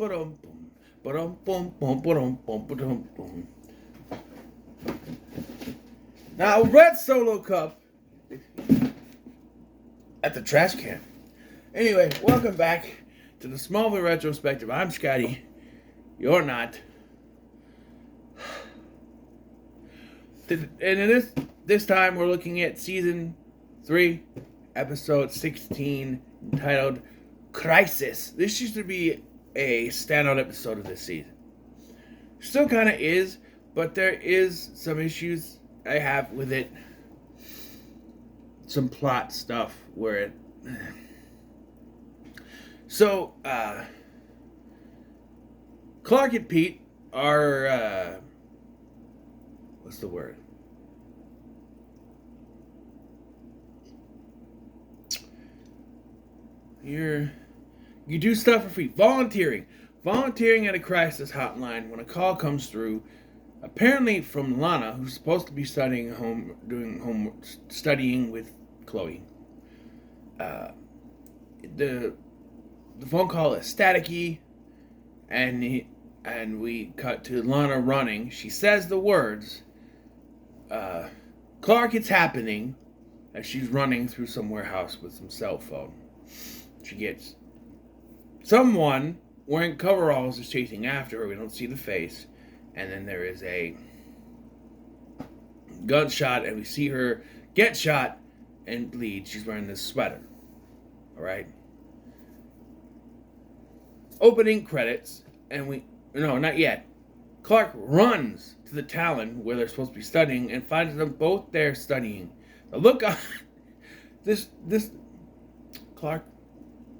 ba-dum, boom. Ba-dum, boom, boom, ba-dum, boom, ba-dum, boom. Now, red solo cup at the trash can. Anyway, welcome back to the Smallville Retrospective. I'm Scotty. You're not. And in this time, we're looking at Season 3, Episode 16, entitled Crisis. This used to be a standout episode of this season. Still kind of is, but there is some issues I have with it. Some plot stuff where it... So, Clark and Pete are, what's the word? You do stuff for free. Volunteering at a crisis hotline when a call comes through, apparently from Lana, who's supposed to be studying with Chloe. The phone call is staticky, and we cut to Lana running. She says the words. Clark, it's happening, as she's running through some warehouse with some cell phone. She gets someone wearing coveralls is chasing after her. We don't see the face. And then there is a gunshot, and we see her get shot and bleed. She's wearing this sweater. Alright? Opening credits, and no, not yet. Clark runs to the Talon, where they're supposed to be studying, and finds them both there studying. Now look on this Clark,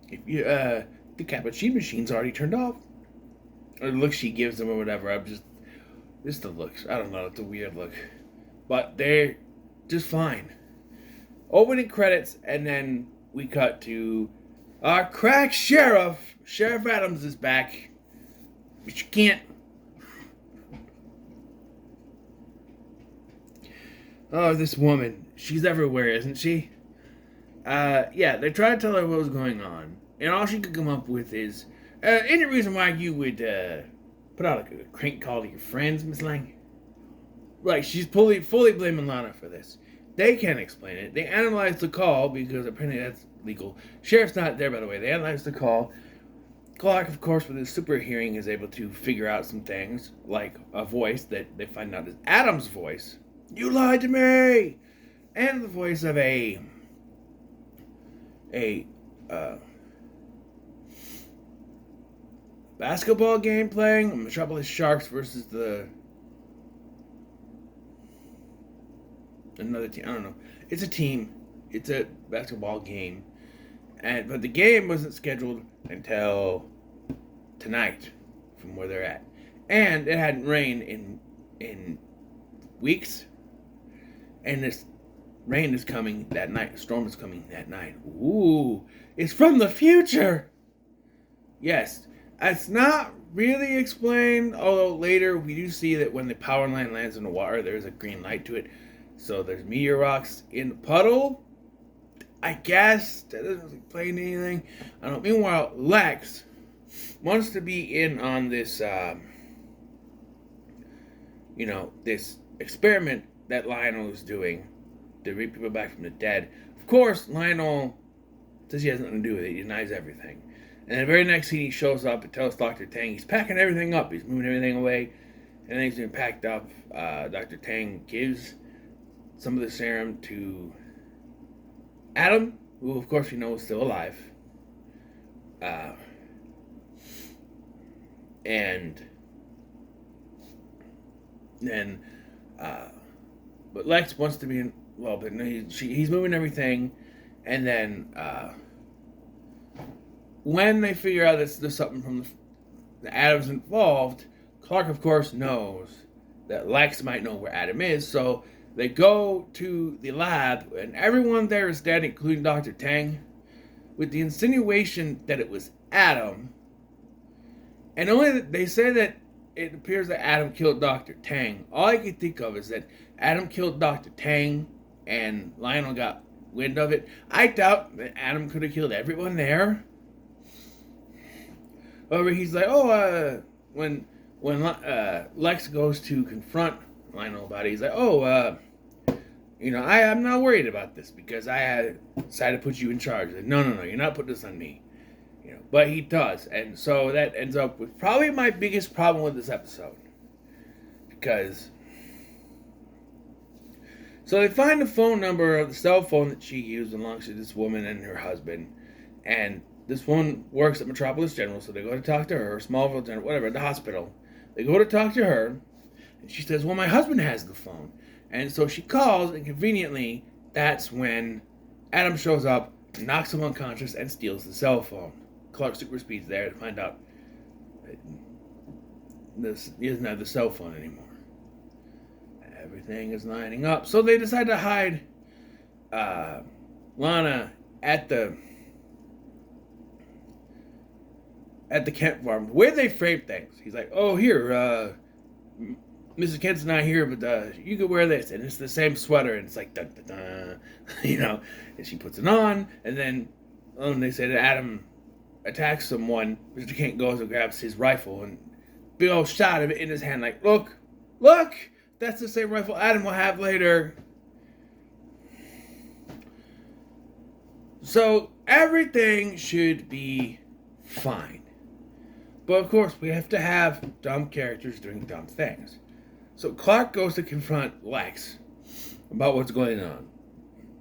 if you, the cappuccino machine's already turned off. Or the look she gives them or whatever. Just the looks. I don't know, it's a weird look. But they're just fine. Opening credits, and then we cut to our crack sheriff. Sheriff Adams is back. But you can't. Oh, this woman. She's everywhere, isn't she? Yeah, they tried to tell her what was going on. And all she could come up with is, any reason why you would, put out a crank call to your friends, Miss Lang? Right, she's fully blaming Lana for this. They can't explain it. They analyze the call, because apparently that's legal. Sheriff's not there, by the way. They analyze the call. Clark, of course, with his super hearing, is able to figure out some things, like a voice that they find out is Adam's voice. You lied to me! And the voice of a basketball game playing, Metropolis Sharks versus another team. I don't know. It's a team. It's a basketball game. But the game wasn't scheduled until tonight, from where they're at. And it hadn't rained in weeks. And this rain is coming that night. Storm is coming that night. Ooh, it's from the future. Yes, it's not really explained, although later we do see that when the power line lands in the water, there's a green light to it. So there's meteor rocks in the puddle. I guess that doesn't explain anything. I don't. Meanwhile, Lex wants to be in on this, this experiment that Lionel is doing to bring people back from the dead. Of course, Lionel says he has nothing to do with it. He denies everything. And the very next scene, he shows up and tells Dr. Tang he's packing everything up. He's moving everything away. And then he's been packed up. Dr. Tang gives some of the serum to Adam, who of course we know is still alive. And then, but Lex wants to be in, well, but no, he's moving everything, and then, when they figure out that there's something from the Adam's involved, Clark, of course, knows that Lex might know where Adam is, so they go to the lab, and everyone there is dead, including Dr. Tang, with the insinuation that it was Adam. And only they say that it appears that Adam killed Dr. Tang. All I can think of is that Adam killed Dr. Tang, and Lionel got wind of it. I doubt that Adam could have killed everyone there. However, he's like, when Lex goes to confront Lionel about it, he's like, I'm not worried about this because I decided to put you in charge. Like, no, you're not putting this on me. But he does, and so that ends up with probably my biggest problem with this episode. Because, so they find the phone number of the cell phone that she used belongs to this woman and her husband, and this woman works at Metropolis General, so they go to talk to her, Smallville General, whatever, at the hospital. They go to talk to her, and she says, well, my husband has the phone. And so she calls, and conveniently, that's when Adam shows up, knocks him unconscious, and steals the cell phone. Clark super speeds there to find out that he doesn't have the cell phone anymore. Everything is lining up. So they decide to hide Lana at the Kent farm. The way they frame things, he's like, oh, here, Mrs. Kent's not here, but you could wear this. And it's the same sweater, and it's like, dun, dun, dun, and she puts it on, and then they say that Adam attacks someone. Mr. Kent goes and grabs his rifle, and big old shot of it in his hand, like, look, that's the same rifle Adam will have later. So everything should be fine. But of course, we have to have dumb characters doing dumb things. So Clark goes to confront Lex about what's going on,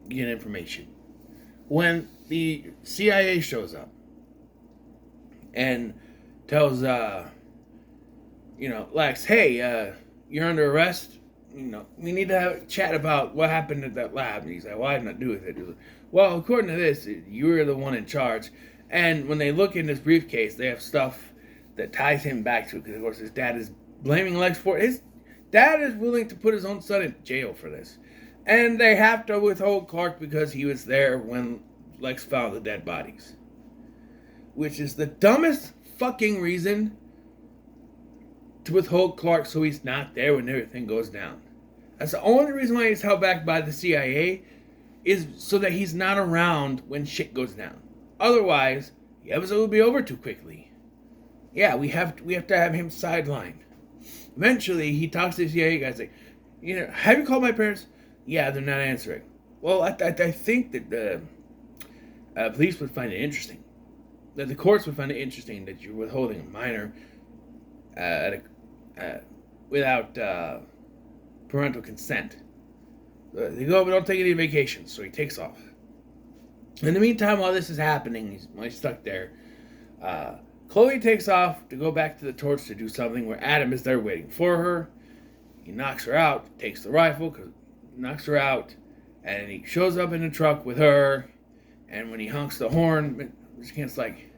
get information. When the CIA shows up and tells, Lex, hey, you're under arrest. We need to have a chat about what happened at that lab. And he's like, well, I had nothing to do with it. He's like, well, according to this, you were the one in charge. And when they look in his briefcase, they have stuff that ties him back to it. Because, of course, his dad is blaming Lex for it. His dad is willing to put his own son in jail for this. And they have to withhold Clark because he was there when Lex found the dead bodies. Which is the dumbest fucking reason to withhold Clark so he's not there when everything goes down. That's the only reason why he's held back by the CIA, is so that he's not around when shit goes down. Otherwise, the episode will be over too quickly. Yeah, we have to have him sidelined. Eventually, he talks to the CIA guys like, have you called my parents? Yeah, they're not answering. Well, I think that the police would find it interesting. That the courts would find it interesting that you're withholding a minor without parental consent. They go, but don't take any vacations, so he takes off. In the meantime, while this is happening, he's stuck there. Chloe takes off to go back to the torch to do something where Adam is there waiting for her. He knocks her out, takes the rifle, knocks her out, and he shows up in the truck with her. And when he honks the horn, Mr. Kent's like,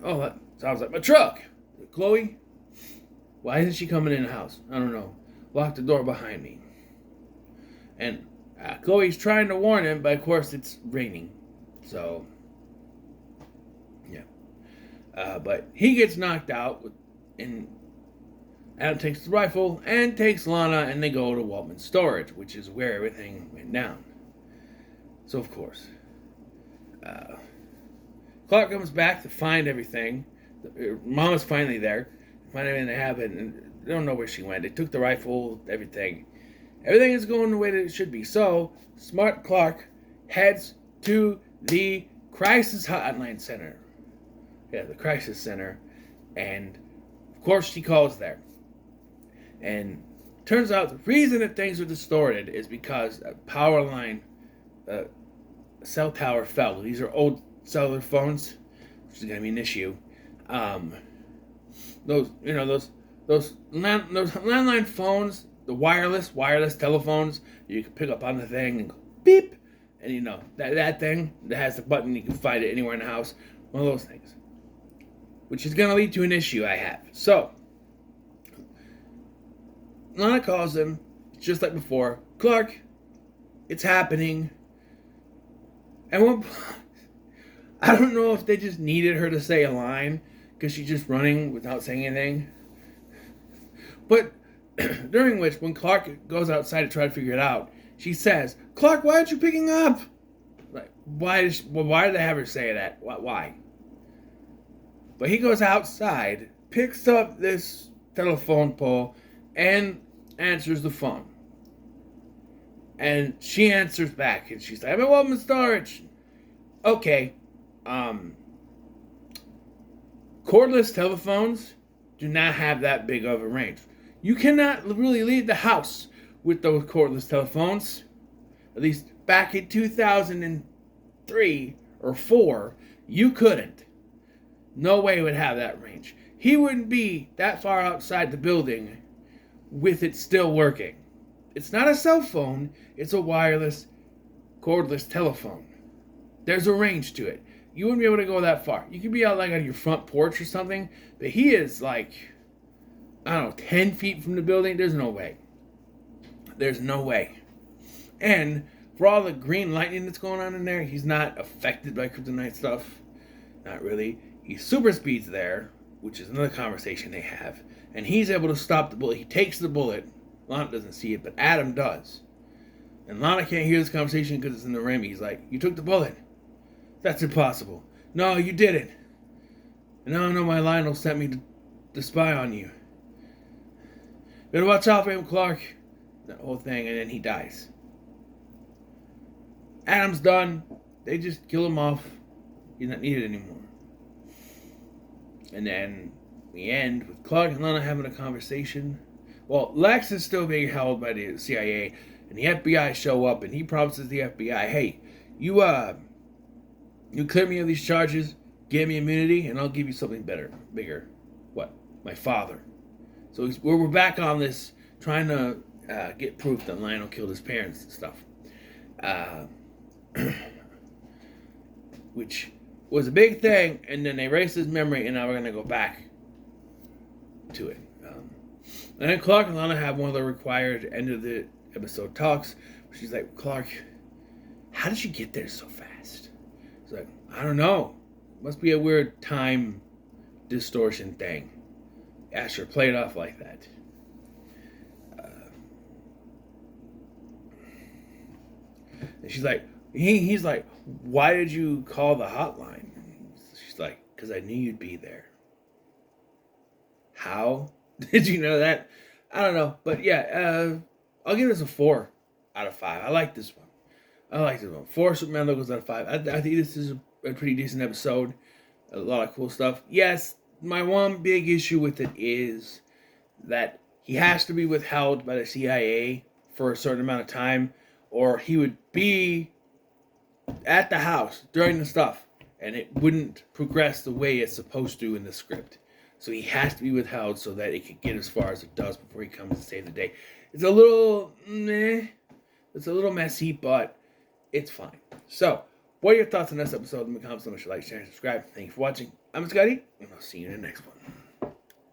oh, that sounds like my truck. Chloe, why isn't she coming in the house? I don't know. Lock the door behind me. And Chloe's trying to warn him, but of course it's raining. So, yeah. But he gets knocked out, and Adam takes the rifle and takes Lana, and they go to Waltman's storage, which is where everything went down. So, of course, Clark comes back to find everything. Mama's finally there. Find everything that happened, and they don't know where she went. They took the rifle, everything. Everything is going the way that it should be. So, smart Clark heads to the Crisis Hotline Center. Yeah, the Crisis Center. And, of course, she calls there. And turns out the reason that things are distorted is because a power line, cell tower fell. These are old cellular phones, which is going to be an issue. Those landline phones, the wireless telephones, you can pick up on the thing and go beep, and that thing that has the button, you can find it anywhere in the house. One of those things, which is going to lead to an issue I have. So, Lana calls him, just like before. Clark, it's happening. And I don't know if they just needed her to say a line, because she's just running without saying anything. But during which, when Clark goes outside to try to figure it out, she says, Clark, why aren't you picking up? Like, why did they have her say that? Why? But he goes outside, picks up this telephone pole, and answers the phone. And she answers back, and she's like, I'm at Walmart storage. Okay, cordless telephones do not have that big of a range. You cannot really leave the house with those cordless telephones. At least back in 2003 or 4, you couldn't. No way it would have that range. He wouldn't be that far outside the building with it still working. It's not a cell phone, it's a wireless, cordless telephone. There's a range to it. You wouldn't be able to go that far. You could be out like on your front porch or something, but he is like, I don't know, 10 feet from the building. There's no way. There's no way. And for all the green lightning that's going on in there, he's not affected by kryptonite stuff. Not really. He super speeds there, which is another conversation they have. And he's able to stop the bullet. He takes the bullet. Lana doesn't see it, but Adam does. And Lana can't hear this conversation because it's in the rim. He's like, you took the bullet. That's impossible. No, you didn't. And now I know my Lionel sent me to spy on you. Better watch out for him, Clark. That whole thing, and then he dies. Adam's done. They just kill him off. He's not needed anymore. And then we end with Clark and Lana having a conversation. Well, Lex is still being held by the CIA, and the FBI show up, and he promises the FBI, hey, you clear me of these charges, give me immunity, and I'll give you something better, bigger. What? My father. So we're back on this, trying to get proof that Lionel killed his parents and stuff. Which was a big thing, and then they erased his memory, and now we're going to go back to it. And then Clark and Lana have one of the required end of the episode talks. She's like, Clark, how did you get there so fast? He's like, I don't know. Must be a weird time distortion thing. Asher played off like that. And she's like, he's like, why did you call the hotline? She's like, because I knew you'd be there. How did you know that? I don't know. But yeah, I'll give this a 4 out of 5. I like this one. 4 Superman logos out of 5. I think this is a pretty decent episode. A lot of cool stuff. Yes, my one big issue with it is that he has to be withheld by the CIA for a certain amount of time, or he would be at the house during the stuff, and it wouldn't progress the way it's supposed to in the script. So he has to be withheld so that it can get as far as it does before he comes to save the day. It's a little it's a little messy, but it's fine. So, what are your thoughts on this episode? Leave me comments, so much like, share, and subscribe. Thank you for watching. I'm Scotty, and I'll see you in the next one.